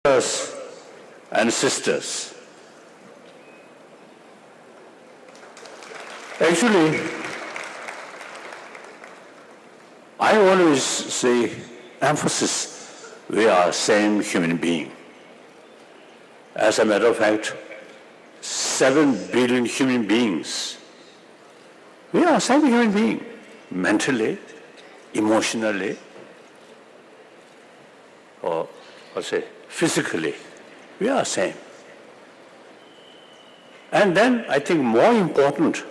brothers and sisters. Actually, I always say, emphasis, we are same human being. As a matter of fact, 7 billion human beings. We are same human being, mentally, emotionally, or say physically. We are same. And then I think more important,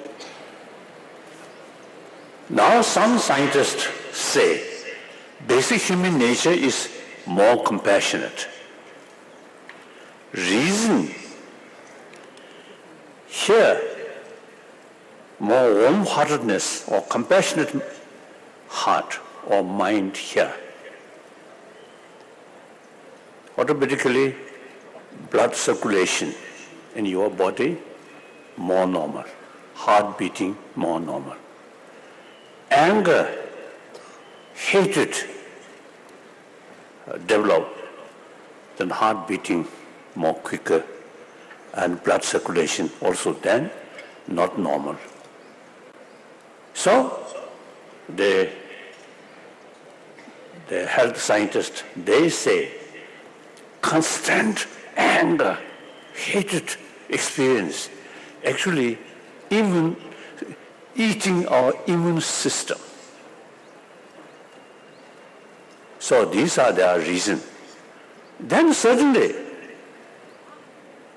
now some scientists say basic human nature is more compassionate. Reason here, more warm-heartedness or compassionate heart or mind here. Automatically, blood circulation in your body more normal, heart beating more normal. Anger, hatred develop, then heart beating more quicker and blood circulation also then not normal. So the health scientists, they say constant anger, hatred experience actually even eating our immune system. So these are their reasons. Then certainly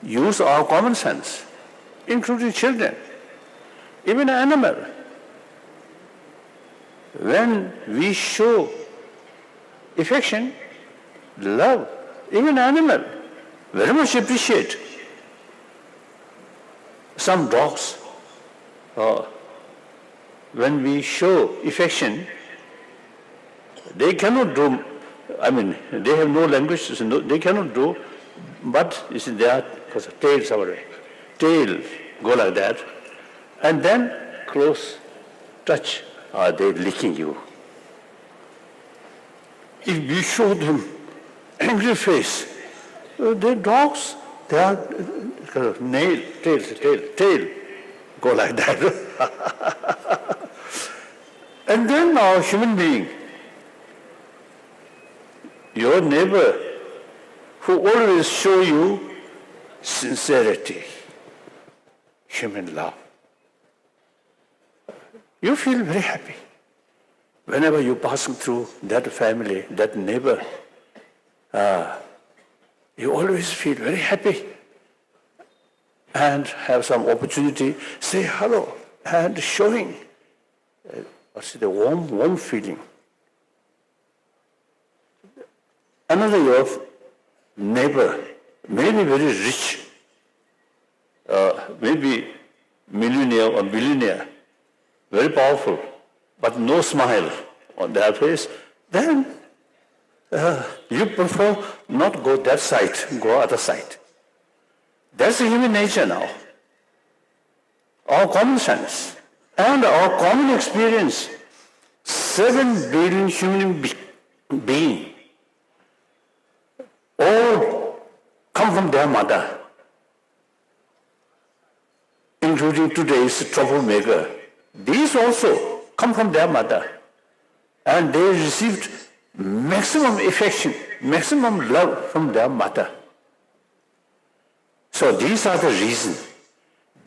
use our common sense, including children, even animal. When we show affection, love, even animal, very much appreciate. Some dogs, when we show affection, they cannot do, they have no language, they cannot do, but you see, they are, because tails are, tail go like that, and then close touch, are they licking you? If we show them angry face, the dogs, they are tail go like that. And then our human being, your neighbor, who always show you sincerity, human love. You feel very happy whenever you're passing through that family, that neighbor. You always feel very happy and have some opportunity, say hello, and showing the warm feeling. Another your neighbor, maybe very rich, maybe millionaire or billionaire, very powerful, but no smile on their face, then you prefer not go that side, go other side. That's the human nature now. Our common sense and our common experience, 7 billion human beings, all come from their mother, including today's troublemaker. These also come from their mother, and they received maximum affection, maximum love from their mother. So these are the reasons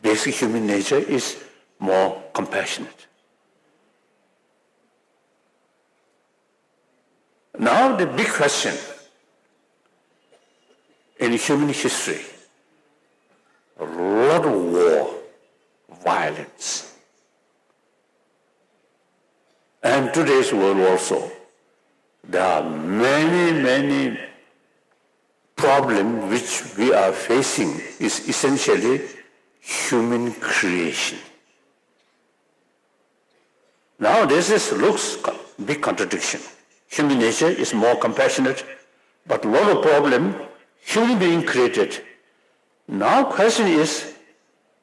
basic human nature is more compassionate. Now the big question in human history, a lot of war, violence. And today's world also, there are many problems which we are facing is essentially human creation. Now this looks big contradiction. Human nature is more compassionate, but a lot of problem human being created. Now question is,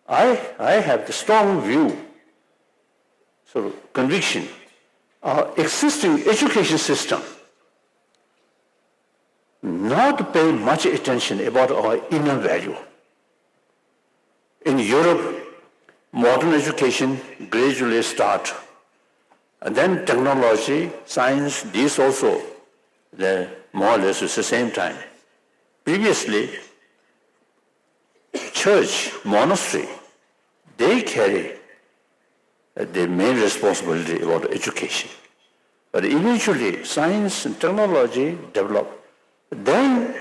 I have the strong view, conviction, our existing education system not pay much attention about our inner value. In Europe, modern education gradually start. And then technology, science, these also, they're more or less at the same time. Previously, church, monastery, they carry the main responsibility about education. But eventually, science and technology develop. Then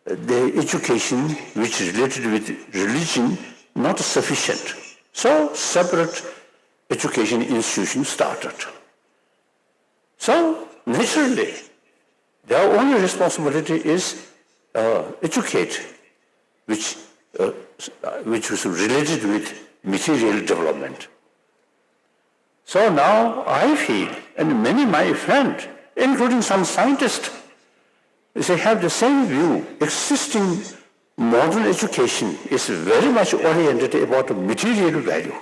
the education which is related with religion, not sufficient. So separate education institutions started. So naturally, their only responsibility is educate, which was related with material development. So now I feel, and many of my friends, including some scientists, they have the same view. Existing modern education is very much oriented about material value.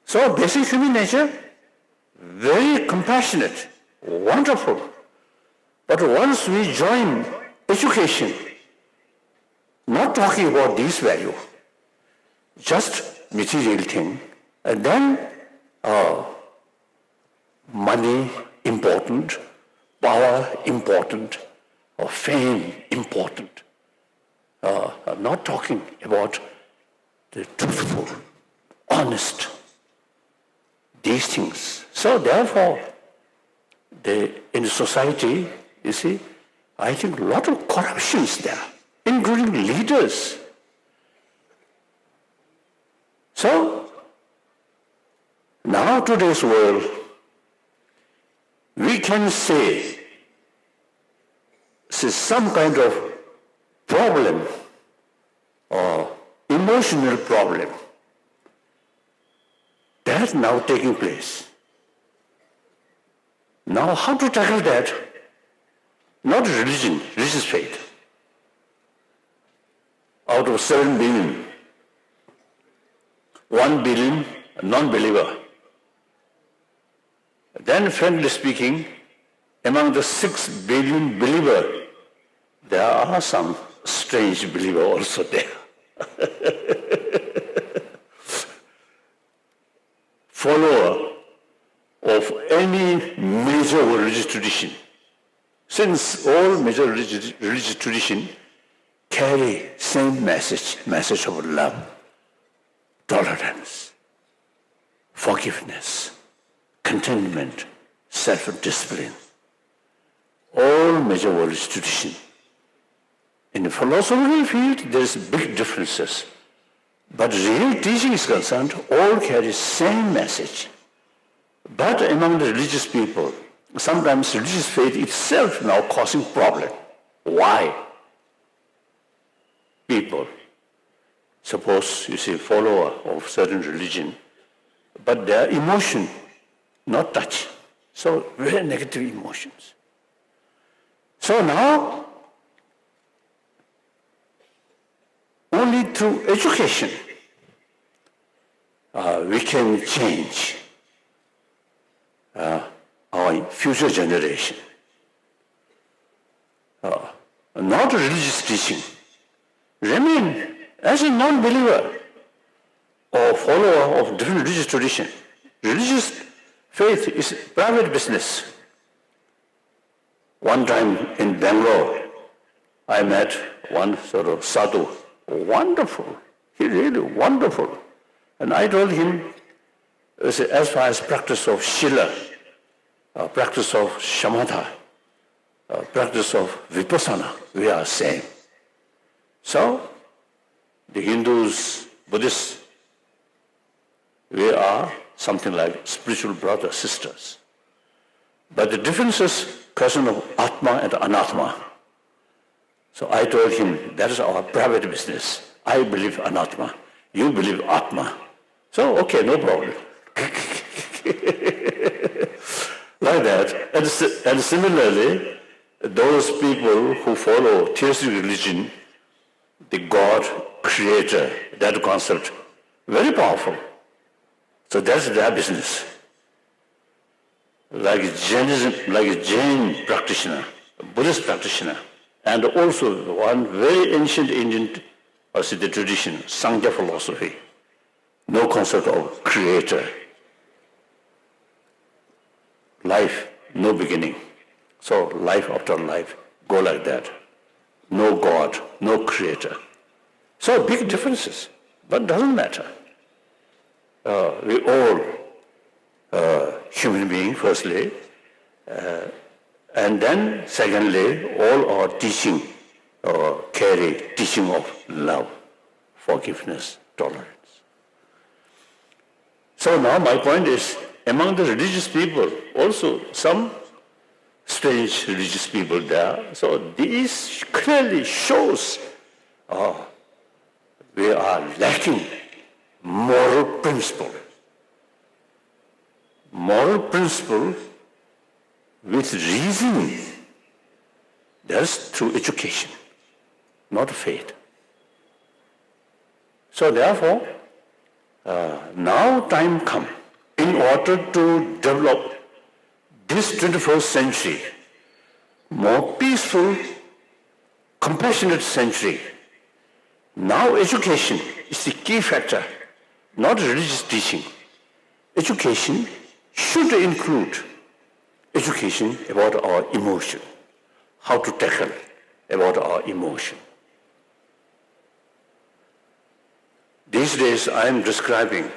So basic human nature, very compassionate, wonderful. But once we join education, not talking about these values, just material thing, and then money important, power important, or fame important. I'm not talking about the truthful, honest, these things. So therefore, in society, you see, I think a lot of corruption is there, including leaders. So, now today's world, we can say some kind of problem or emotional problem that's now taking place. Now how to tackle that? Not religion, religious faith. Out of 7 billion, 1 billion non-believer. Then frankly speaking, among the 6 billion believer, there are some strange believer also there. Follower of any major religious tradition. Since all major religious tradition carry same message of love, tolerance, forgiveness, contentment, self-discipline. All major religious tradition. In the philosophical field, there is big differences. But real teaching is concerned, all carry same message. But among the religious people, sometimes religious faith itself now causing problem. Why? People, suppose you see follower of certain religion, but their emotion not touch. So very negative emotions. So now, only through education we can change our future generation. Not religious teaching. Remain as a non-believer or follower of different religious tradition. Religious faith is private business. One time in Bangalore, I met one sort of sadhu, wonderful, he really wonderful. And I told him, as far as practice of Shila, practice of Shamatha, practice of Vipassana, we are same. So, the Hindus, Buddhists, we are something like spiritual brothers, sisters. But the difference is question of Atma and Anatma. So I told him, that is our private business. I believe Anatma. You believe Atma. So, okay, no problem. Like that. And similarly, those people who follow theistic religion, the God, creator, that concept, very powerful. So that's their business. Like Jainism, like a Jain practitioner, Buddhist practitioner, and also one very ancient Indian the tradition, Sankhya philosophy. No concept of creator. Life, no beginning. So life after life, go like that. No God, no creator. So big differences, but doesn't matter. We all human beings, firstly, and then secondly, all our teaching carry teaching of love, forgiveness, tolerance. So now my point is, among the religious people, also some strange religious people there. So this clearly shows we are lacking moral principle. Moral principle with reason. That's through education, not faith. So therefore, now time come in order to develop this 21st century, more peaceful, compassionate century. Now education is the key factor, not religious teaching. Education should include education about our emotion, how to tackle about our emotion. These days I am describing,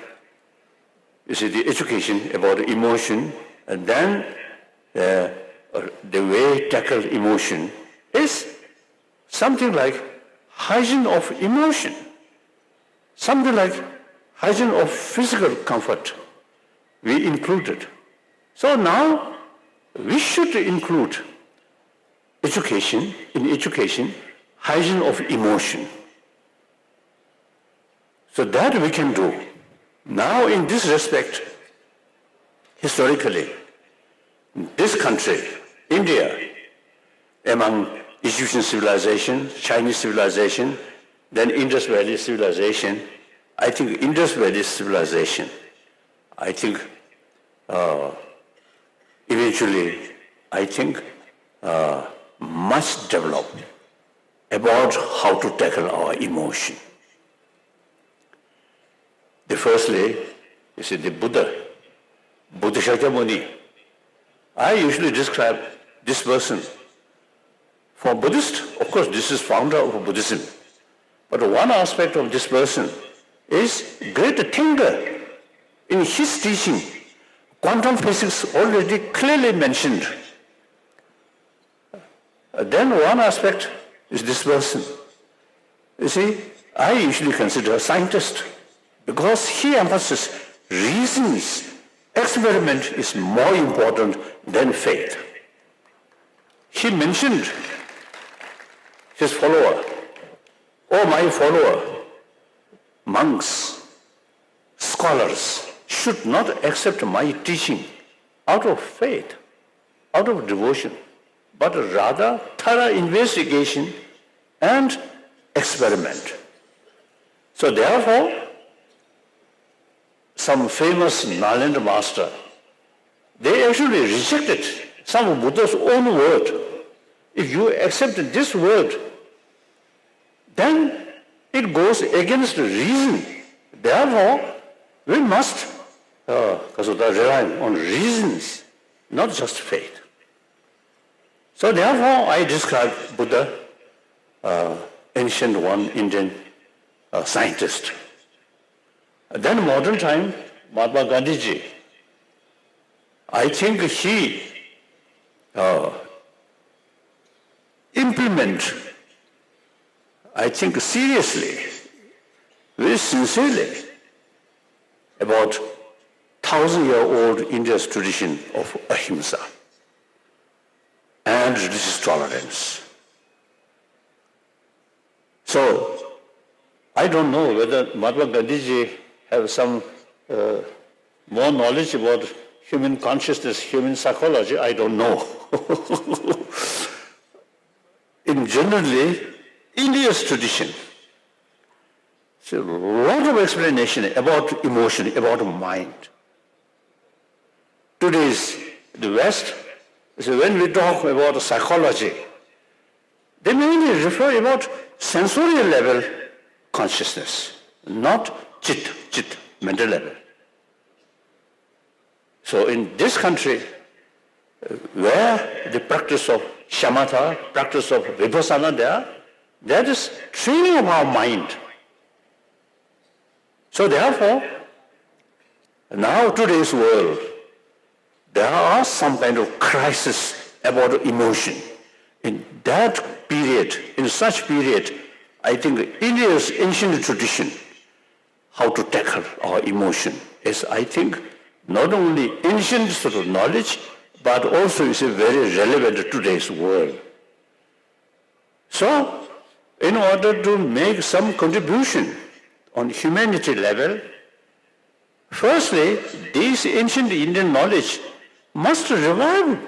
the education about emotion, and then the way to tackle emotion is something like hygiene of emotion, something like hygiene of physical comfort. We included. So now we should include education, hygiene of emotion. So that we can do. Now in this respect, historically, this country, India, among Egyptian civilization, Chinese civilization, then Indus Valley civilization, I think Indus Valley civilization, eventually, must develop about how to tackle our emotion. Firstly, the Buddha Shakyamuni. I usually describe this person. For Buddhist, of course, this is founder of Buddhism. But one aspect of this person is great thinker. In his teaching, quantum physics already clearly mentioned. Then one aspect is this person. I usually consider a scientist because he emphasizes reasons. Experiment is more important than faith. He mentioned his follower, my follower, monks, scholars should not accept my teaching out of faith, out of devotion, but rather thorough investigation and experiment. So therefore, some famous Nalanda master, they actually rejected some of Buddha's own word. If you accept this word, then it goes against reason. Therefore, we must rely on reasons, not just faith. So therefore, I describe Buddha, ancient one Indian scientist. Then modern time, Mahatma Gandhiji, I think he implement, seriously, very sincerely, about 1,000-year-old India's tradition of ahimsa and religious tolerance. So, I don't know whether Mahatma Gandhiji have some more knowledge about human consciousness, human psychology, I don't know. In generally, India's tradition, so a lot of explanation about emotion, about mind. Today's the West So when we talk about psychology, they mainly refer about sensorial level consciousness, not chit, mental level. So in this country, where the practice of shamatha, practice of vipassana there, that is training of our mind. So therefore, now today's world, there are some kind of crisis about emotion. In that period, in such period, I think India's ancient tradition, how to tackle our emotion, is, I think, not only ancient sort of knowledge, but also is very relevant to today's world. So, in order to make some contribution on humanity level, firstly, this ancient Indian knowledge must revive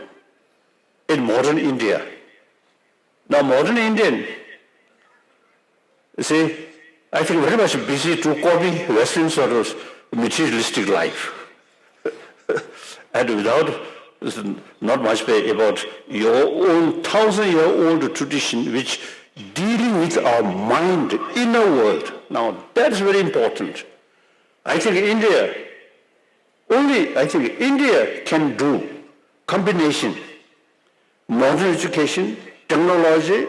in modern India. Now, modern Indian, you see, I think very much busy to copy Western sort of materialistic life. And without, not much about your own 1,000-year-old tradition which dealing with our mind, inner world. Now, that's very important. I think India can do combination, modern education, technology,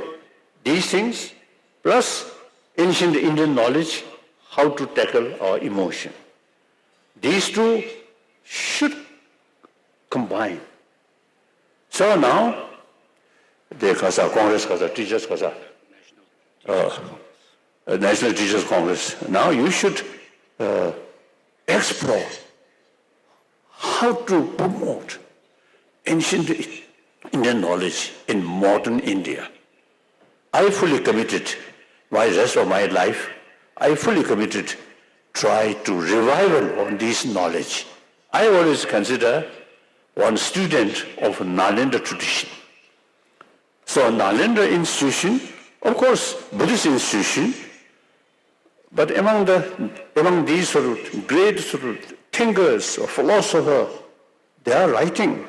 these things, plus ancient Indian knowledge, how to tackle our emotion. These two should combine. So now, the Congress, Teachers, National Teachers Congress, now you should explore how to promote ancient Indian knowledge in modern India. I fully committed, my rest of my life, I fully committed try to revival on this knowledge. I always consider one student of Nalanda tradition. So Nalanda institution, of course, Buddhist institution, but among these sort of great sort of thinkers or philosophers, they are writing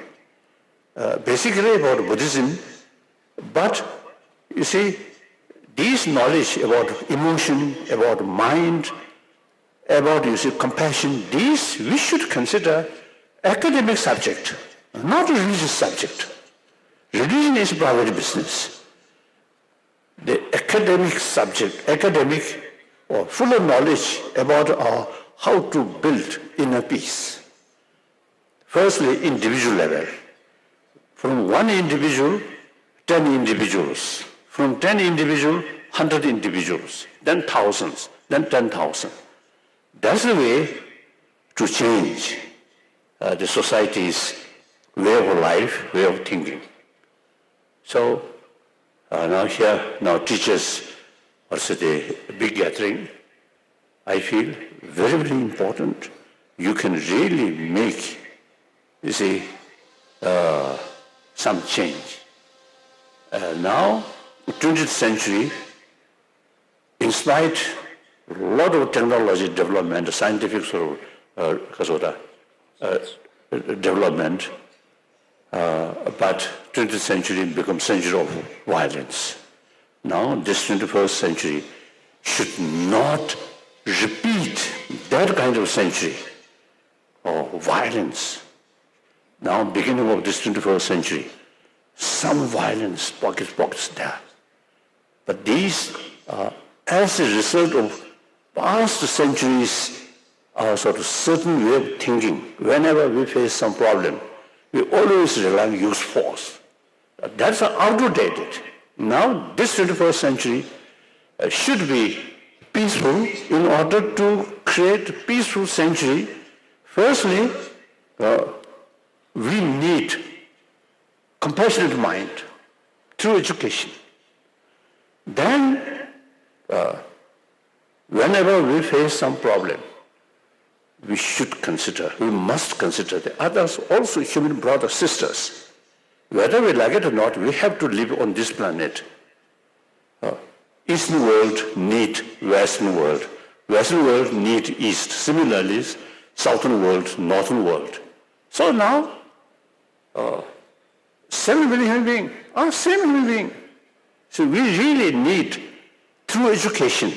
basically about Buddhism, but you see, these knowledge about emotion, about mind, about, you see, compassion, these we should consider academic subject, not a religious subject. Religion is private business. The academic subject, academic or full of knowledge about how to build inner peace. Firstly, individual level. From one individual, 10 individuals. From 10 individuals, 100 individuals. Then thousands, then 10,000. That's the way to change the society's way of life, way of thinking. So now teachers also the big gathering, I feel very, very important. You can really make, you see, some change. Now, 20th century, in spite a lot of technology development, scientific sort of development, but 20th century becomes century of violence. Now, this 21st century should not repeat that kind of century of violence. Now, beginning of this 21st century, some violence, pockets there. But these are as a result of past centuries, sort of certain way of thinking. Whenever we face some problem, we always rely on use force. That's outdated. Now, this 21st century should be peaceful. In order to create a peaceful century, firstly, we need compassionate mind through education. Then, whenever we face some problem, we must consider the others, also human brothers, sisters. Whether we like it or not, we have to live on this planet. Eastern world need Western world. Western world need East. Similarly, Southern world, Northern world. So now, 7 billion human beings are same human being. So we really need, through education,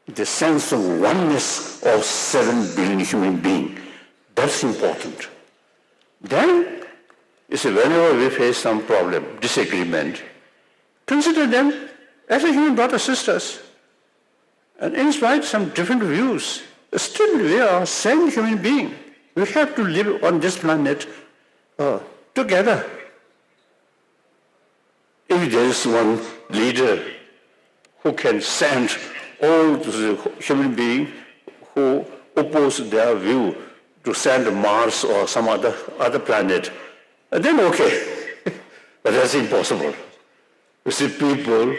the sense of oneness of 7 billion human beings. That's important. Then, you see, whenever we face some problem, disagreement, consider them as a human brothers, sisters. And in spite of some different views, still we are same human being. We have to live on this planet together. If there is one leader who can send all the human beings who oppose their view to send Mars or some other planet, then okay. But that's impossible. You see, people,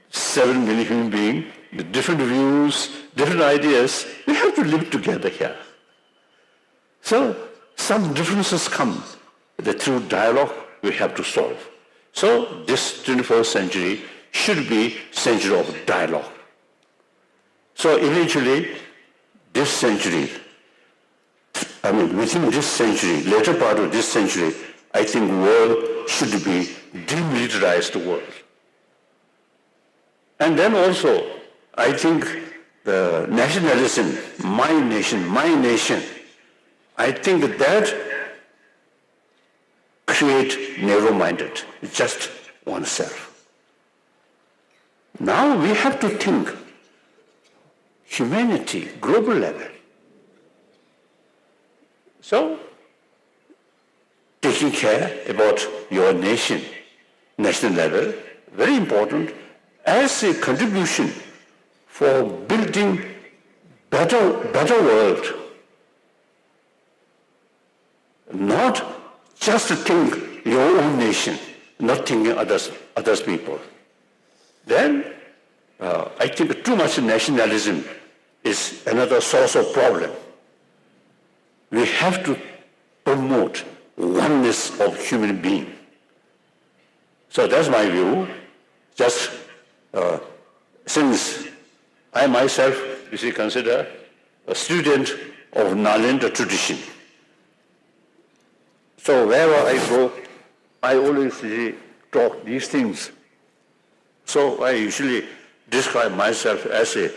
7 million human beings, with different views, different ideas, we have to live together here. So some differences come that through dialogue we have to solve. So this 21st century should be century of dialogue. So eventually, this century, within this century, later part of this century, I think world should be demilitarized world. And then also, I think the nationalism, my nation, I think that create narrow-minded, just oneself. Now we have to think humanity, global level. So, taking care about your nation, national level, very important as a contribution for building better world. Not just to think your own nation, not thinking others people. Then I think too much nationalism is another source of problem. We have to promote oneness of human being. So that's my view. Just since I myself, you see, consider a student of Nalanda tradition. So wherever I go, I always talk these things. So I usually describe myself as a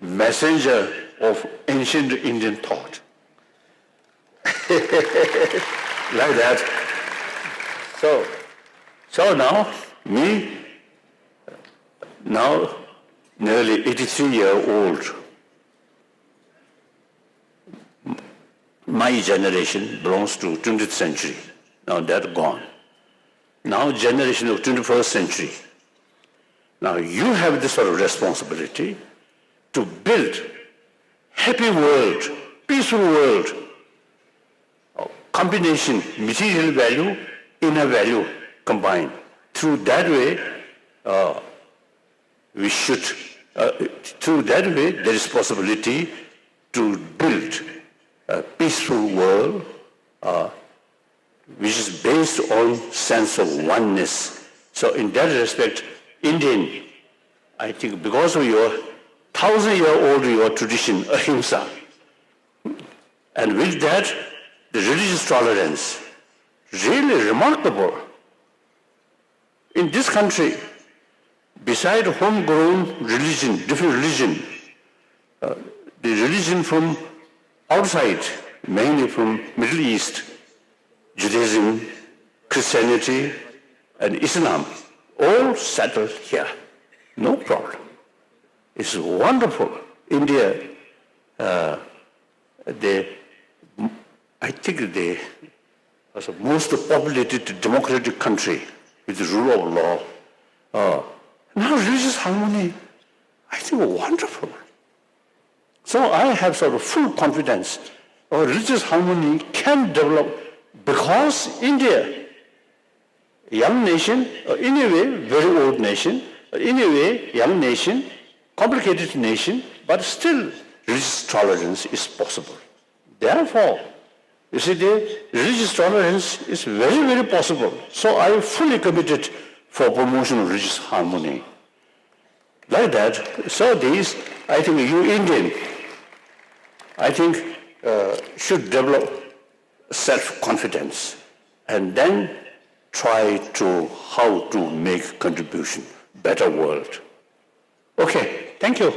messenger of ancient Indian thought. Like that. So now, me, now nearly 83-year-old, my generation belongs to 20th century. Now that's gone. Now generation of 21st century. Now you have this sort of responsibility to build happy world, peaceful world, combination, material value, inner value combined. Through that way, there is possibility to build a peaceful world which is based on sense of oneness. So in that respect, Indian, I think because of your 1,000-year-old your tradition, ahimsa, and with that, the religious tolerance, really remarkable. In this country, beside homegrown religion, different religion, the religion from outside, mainly from Middle East, Judaism, Christianity, and Islam, all settled here. No problem. It's wonderful. India, I think they are the most populated democratic country with the rule of law. Now religious harmony, I think wonderful. So I have sort of full confidence our religious harmony can develop because India, young nation, in a way very old nation, in a way young nation, complicated nation, but still religious tolerance is possible. Therefore, you see, the religious tolerance is very, very possible. So I am fully committed for promotion of religious harmony. Like that, so these, I think you Indian, I think should develop self-confidence and then try to how to make contribution, better world. Okay, thank you.